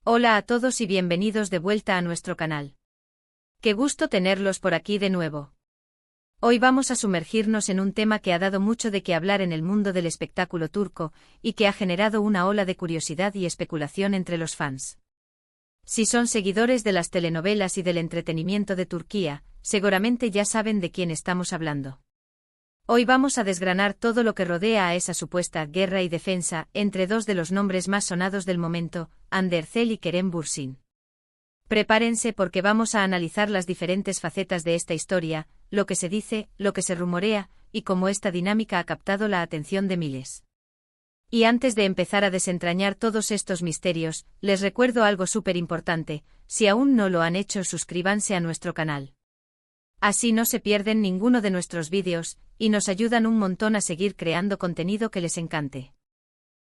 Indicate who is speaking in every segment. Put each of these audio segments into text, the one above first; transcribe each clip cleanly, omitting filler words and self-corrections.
Speaker 1: Hola a todos y bienvenidos de vuelta a nuestro canal. Qué gusto tenerlos por aquí de nuevo. Hoy vamos a sumergirnos en un tema que ha dado mucho de qué hablar en el mundo del espectáculo turco, y que ha generado una ola de curiosidad y especulación entre los fans. Si son seguidores de las telenovelas y del entretenimiento de Turquía, seguramente ya saben de quién estamos hablando. Hoy vamos a desgranar todo lo que rodea a esa supuesta guerra y defensa entre dos de los nombres más sonados del momento, Hande Erçel y Kerem Bürsin. Prepárense porque vamos a analizar las diferentes facetas de esta historia, lo que se dice, lo que se rumorea, y cómo esta dinámica ha captado la atención de miles. Y antes de empezar a desentrañar todos estos misterios, les recuerdo algo súper importante: si aún no lo han hecho, suscríbanse a nuestro canal. Así no se pierden ninguno de nuestros vídeos, y nos ayudan un montón a seguir creando contenido que les encante.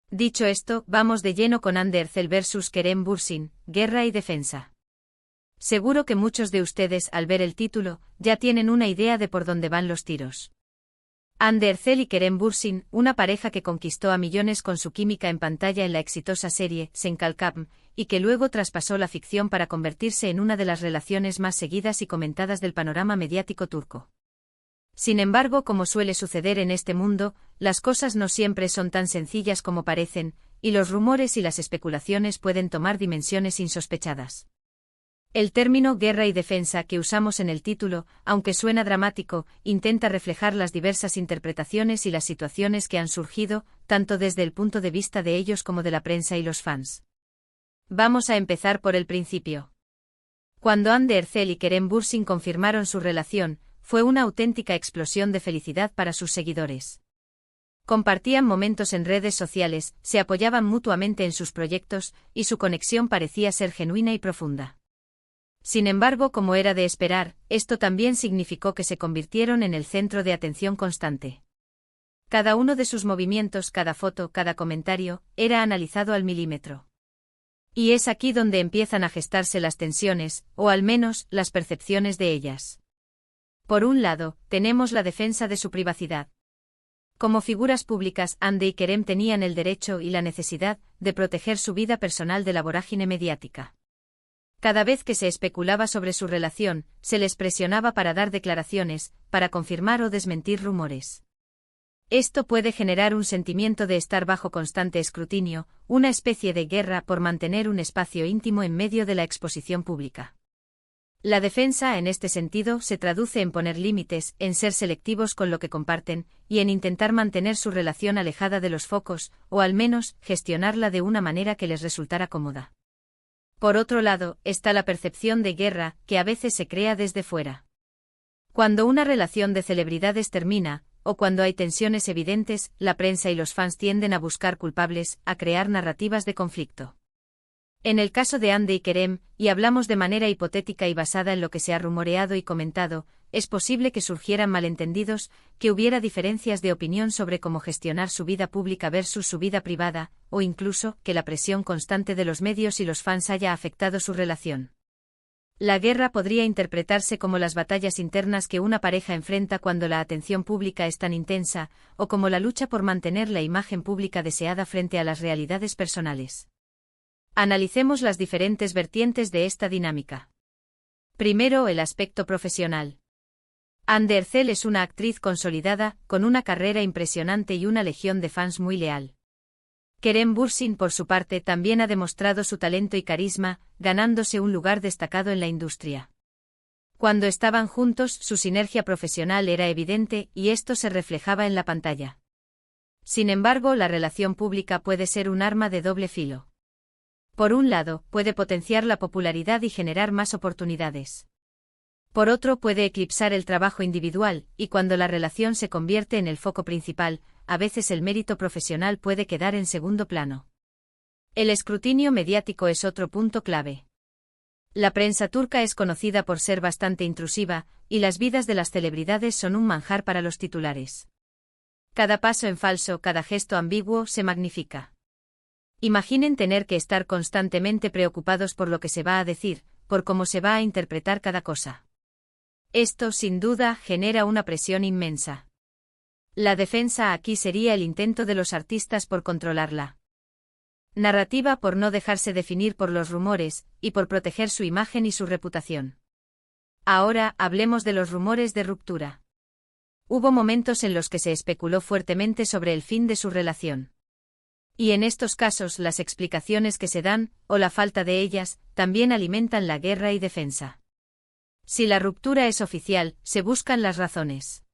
Speaker 1: Dicho esto, vamos de lleno con Hande Erçel vs Kerem Bürsin, guerra y defensa. Seguro que muchos de ustedes, al ver el título, ya tienen una idea de por dónde van los tiros. Hande Erçel y Kerem Bürsin, una pareja que conquistó a millones con su química en pantalla en la exitosa serie Sen Kalkam, y que luego traspasó la ficción para convertirse en una de las relaciones más seguidas y comentadas del panorama mediático turco. Sin embargo, como suele suceder en este mundo, las cosas no siempre son tan sencillas como parecen, y los rumores y las especulaciones pueden tomar dimensiones insospechadas. El término guerra y defensa que usamos en el título, aunque suena dramático, intenta reflejar las diversas interpretaciones y las situaciones que han surgido, tanto desde el punto de vista de ellos como de la prensa y los fans. Vamos a empezar por el principio. Cuando Hande Erçel y Kerem Bürsin confirmaron su relación, fue una auténtica explosión de felicidad para sus seguidores. Compartían momentos en redes sociales, se apoyaban mutuamente en sus proyectos, y su conexión parecía ser genuina y profunda. Sin embargo, como era de esperar, esto también significó que se convirtieron en el centro de atención constante. Cada uno de sus movimientos, cada foto, cada comentario, era analizado al milímetro. Y es aquí donde empiezan a gestarse las tensiones, o al menos, las percepciones de ellas. Por un lado, tenemos la defensa de su privacidad. Como figuras públicas, Hande y Kerem tenían el derecho y la necesidad de proteger su vida personal de la vorágine mediática. Cada vez que se especulaba sobre su relación, se les presionaba para dar declaraciones, para confirmar o desmentir rumores. Esto puede generar un sentimiento de estar bajo constante escrutinio, una especie de guerra por mantener un espacio íntimo en medio de la exposición pública. La defensa, en este sentido, se traduce en poner límites, en ser selectivos con lo que comparten, y en intentar mantener su relación alejada de los focos, o al menos, gestionarla de una manera que les resultara cómoda. Por otro lado, está la percepción de guerra, que a veces se crea desde fuera. Cuando una relación de celebridades termina, o cuando hay tensiones evidentes, la prensa y los fans tienden a buscar culpables, a crear narrativas de conflicto. En el caso de Hande y Kerem, y hablamos de manera hipotética y basada en lo que se ha rumoreado y comentado, es posible que surgieran malentendidos, que hubiera diferencias de opinión sobre cómo gestionar su vida pública versus su vida privada, o incluso, que la presión constante de los medios y los fans haya afectado su relación. La guerra podría interpretarse como las batallas internas que una pareja enfrenta cuando la atención pública es tan intensa, o como la lucha por mantener la imagen pública deseada frente a las realidades personales. Analicemos las diferentes vertientes de esta dinámica. Primero, el aspecto profesional. Hande Erçel es una actriz consolidada, con una carrera impresionante y una legión de fans muy leal. Kerem Bürsin, por su parte, también ha demostrado su talento y carisma, ganándose un lugar destacado en la industria. Cuando estaban juntos, su sinergia profesional era evidente, y esto se reflejaba en la pantalla. Sin embargo, la relación pública puede ser un arma de doble filo. Por un lado, puede potenciar la popularidad y generar más oportunidades. Por otro, puede eclipsar el trabajo individual, y cuando la relación se convierte en el foco principal, a veces el mérito profesional puede quedar en segundo plano. El escrutinio mediático es otro punto clave. La prensa turca es conocida por ser bastante intrusiva, y las vidas de las celebridades son un manjar para los titulares. Cada paso en falso, cada gesto ambiguo, se magnifica. Imaginen tener que estar constantemente preocupados por lo que se va a decir, por cómo se va a interpretar cada cosa. Esto, sin duda, genera una presión inmensa. La defensa aquí sería el intento de los artistas por controlarla. Narrativa por no dejarse definir por los rumores, y por proteger su imagen y su reputación. Ahora, hablemos de los rumores de ruptura. Hubo momentos en los que se especuló fuertemente sobre el fin de su relación. Y en estos casos las explicaciones que se dan, o la falta de ellas, también alimentan la guerra y defensa. Si la ruptura es oficial, se buscan las razones.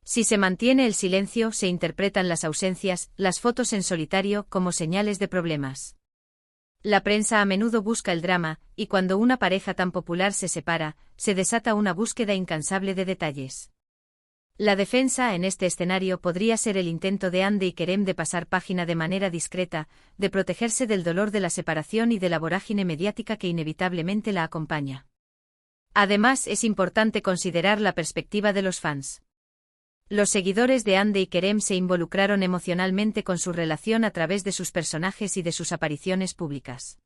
Speaker 1: Si se mantiene el silencio, se interpretan las ausencias, las fotos en solitario como señales de problemas. La prensa a menudo busca el drama, y cuando una pareja tan popular se separa, se desata una búsqueda incansable de detalles. La defensa en este escenario podría ser el intento de Hande y Kerem de pasar página de manera discreta, de protegerse del dolor de la separación y de la vorágine mediática que inevitablemente la acompaña. Además, es importante considerar la perspectiva de los fans. Los seguidores de Hande y Kerem se involucraron emocionalmente con su relación a través de sus personajes y de sus apariciones públicas.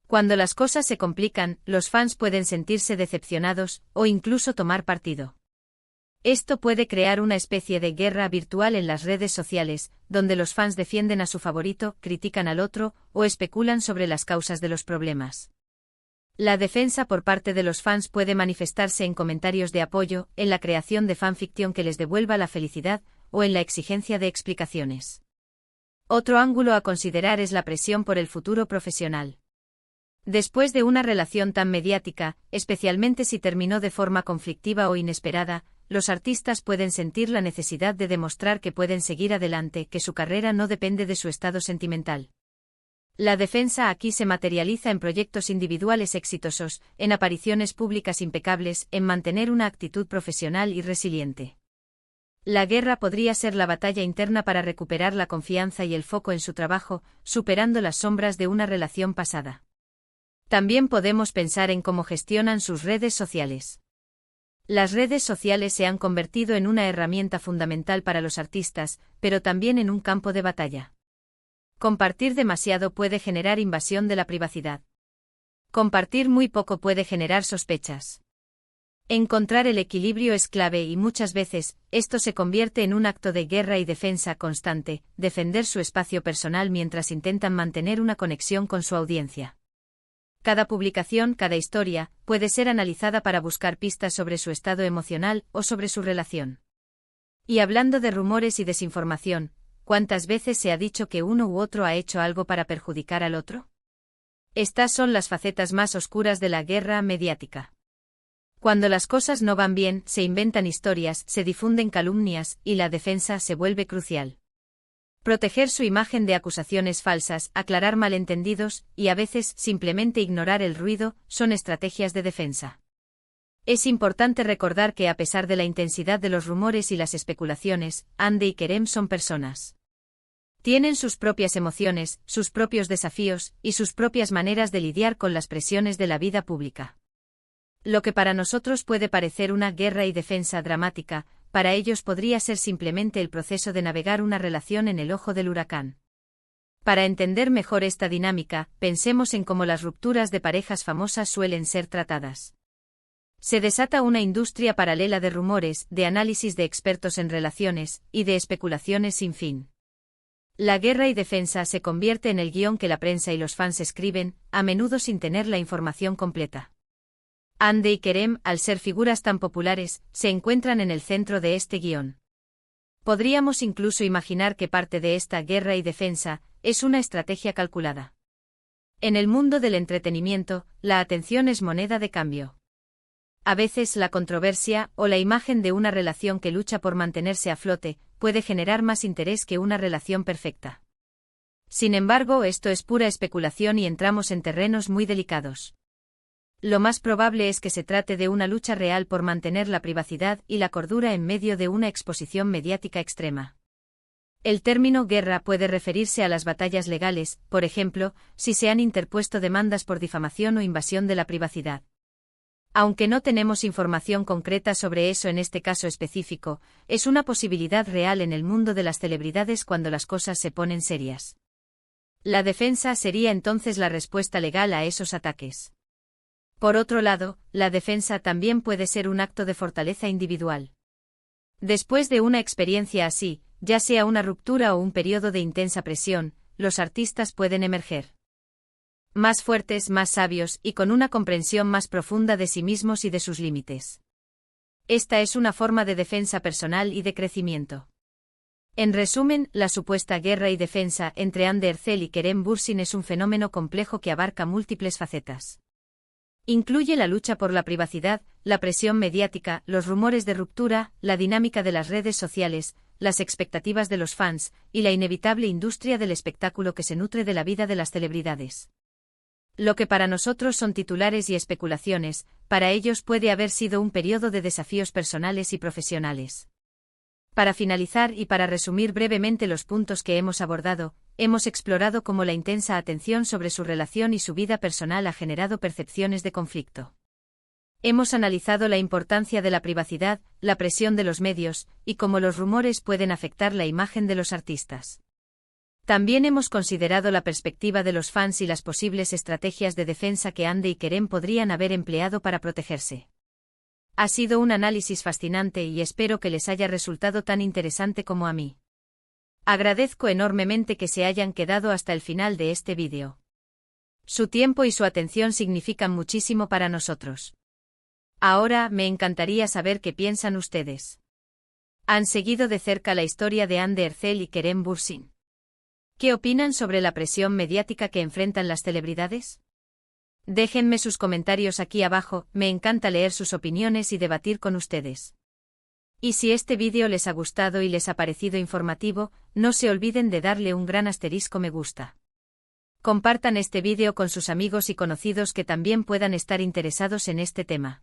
Speaker 1: Cuando las cosas se complican, los fans pueden sentirse decepcionados, o incluso tomar partido. Esto puede crear una especie de guerra virtual en las redes sociales, donde los fans defienden a su favorito, critican al otro, o especulan sobre las causas de los problemas. La defensa por parte de los fans puede manifestarse en comentarios de apoyo, en la creación de fanfiction que les devuelva la felicidad, o en la exigencia de explicaciones. Otro ángulo a considerar es la presión por el futuro profesional. Después de una relación tan mediática, especialmente si terminó de forma conflictiva o inesperada, los artistas pueden sentir la necesidad de demostrar que pueden seguir adelante, que su carrera no depende de su estado sentimental. La defensa aquí se materializa en proyectos individuales exitosos, en apariciones públicas impecables, en mantener una actitud profesional y resiliente. La guerra podría ser la batalla interna para recuperar la confianza y el foco en su trabajo, superando las sombras de una relación pasada. También podemos pensar en cómo gestionan sus redes sociales. Las redes sociales se han convertido en una herramienta fundamental para los artistas, pero también en un campo de batalla. Compartir demasiado puede generar invasión de la privacidad. Compartir muy poco puede generar sospechas. Encontrar el equilibrio es clave y muchas veces, esto se convierte en un acto de guerra y defensa constante, defender su espacio personal mientras intentan mantener una conexión con su audiencia. Cada publicación, cada historia, puede ser analizada para buscar pistas sobre su estado emocional o sobre su relación. Y hablando de rumores y desinformación, ¿cuántas veces se ha dicho que uno u otro ha hecho algo para perjudicar al otro? Estas son las facetas más oscuras de la guerra mediática. Cuando las cosas no van bien, se inventan historias, se difunden calumnias, y la defensa se vuelve crucial. Proteger su imagen de acusaciones falsas, aclarar malentendidos, y a veces simplemente ignorar el ruido, son estrategias de defensa. Es importante recordar que a pesar de la intensidad de los rumores y las especulaciones, Hande y Kerem son personas. Tienen sus propias emociones, sus propios desafíos, y sus propias maneras de lidiar con las presiones de la vida pública. Lo que para nosotros puede parecer una guerra y defensa dramática, para ellos podría ser simplemente el proceso de navegar una relación en el ojo del huracán. Para entender mejor esta dinámica, pensemos en cómo las rupturas de parejas famosas suelen ser tratadas. Se desata una industria paralela de rumores, de análisis de expertos en relaciones, y de especulaciones sin fin. La guerra y defensa se convierte en el guión que la prensa y los fans escriben, a menudo sin tener la información completa. Hande y Kerem, al ser figuras tan populares, se encuentran en el centro de este guión. Podríamos incluso imaginar que parte de esta guerra y defensa es una estrategia calculada. En el mundo del entretenimiento, la atención es moneda de cambio. A veces la controversia o la imagen de una relación que lucha por mantenerse a flote puede generar más interés que una relación perfecta. Sin embargo, esto es pura especulación y entramos en terrenos muy delicados. Lo más probable es que se trate de una lucha real por mantener la privacidad y la cordura en medio de una exposición mediática extrema. El término guerra puede referirse a las batallas legales, por ejemplo, si se han interpuesto demandas por difamación o invasión de la privacidad. Aunque no tenemos información concreta sobre eso en este caso específico, es una posibilidad real en el mundo de las celebridades cuando las cosas se ponen serias. La defensa sería entonces la respuesta legal a esos ataques. Por otro lado, la defensa también puede ser un acto de fortaleza individual. Después de una experiencia así, ya sea una ruptura o un periodo de intensa presión, los artistas pueden emerger más fuertes, más sabios y con una comprensión más profunda de sí mismos y de sus límites. Esta es una forma de defensa personal y de crecimiento. En resumen, la supuesta guerra y defensa entre Ander Ercel y Kerem Bürsin es un fenómeno complejo que abarca múltiples facetas. Incluye la lucha por la privacidad, la presión mediática, los rumores de ruptura, la dinámica de las redes sociales, las expectativas de los fans, y la inevitable industria del espectáculo que se nutre de la vida de las celebridades. Lo que para nosotros son titulares y especulaciones, para ellos puede haber sido un periodo de desafíos personales y profesionales. Para finalizar y para resumir brevemente los puntos que hemos abordado, hemos explorado cómo la intensa atención sobre su relación y su vida personal ha generado percepciones de conflicto. Hemos analizado la importancia de la privacidad, la presión de los medios, y cómo los rumores pueden afectar la imagen de los artistas. También hemos considerado la perspectiva de los fans y las posibles estrategias de defensa que Ande y Kerem podrían haber empleado para protegerse. Ha sido un análisis fascinante y espero que les haya resultado tan interesante como a mí. Agradezco enormemente que se hayan quedado hasta el final de este vídeo. Su tiempo y su atención significan muchísimo para nosotros. Ahora me encantaría saber qué piensan ustedes. ¿Han seguido de cerca la historia de Ander Ercel y Kerem Bürsin? ¿Qué opinan sobre la presión mediática que enfrentan las celebridades? Déjenme sus comentarios aquí abajo, me encanta leer sus opiniones y debatir con ustedes. Y si este vídeo les ha gustado y les ha parecido informativo, no se olviden de darle un gran asterisco me gusta. Compartan este vídeo con sus amigos y conocidos que también puedan estar interesados en este tema.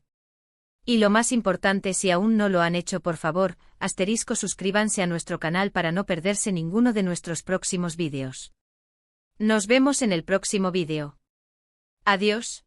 Speaker 1: Y lo más importante, si aún no lo han hecho, por favor, suscríbanse a nuestro canal para no perderse ninguno de nuestros próximos vídeos. Nos vemos en el próximo vídeo. Adiós.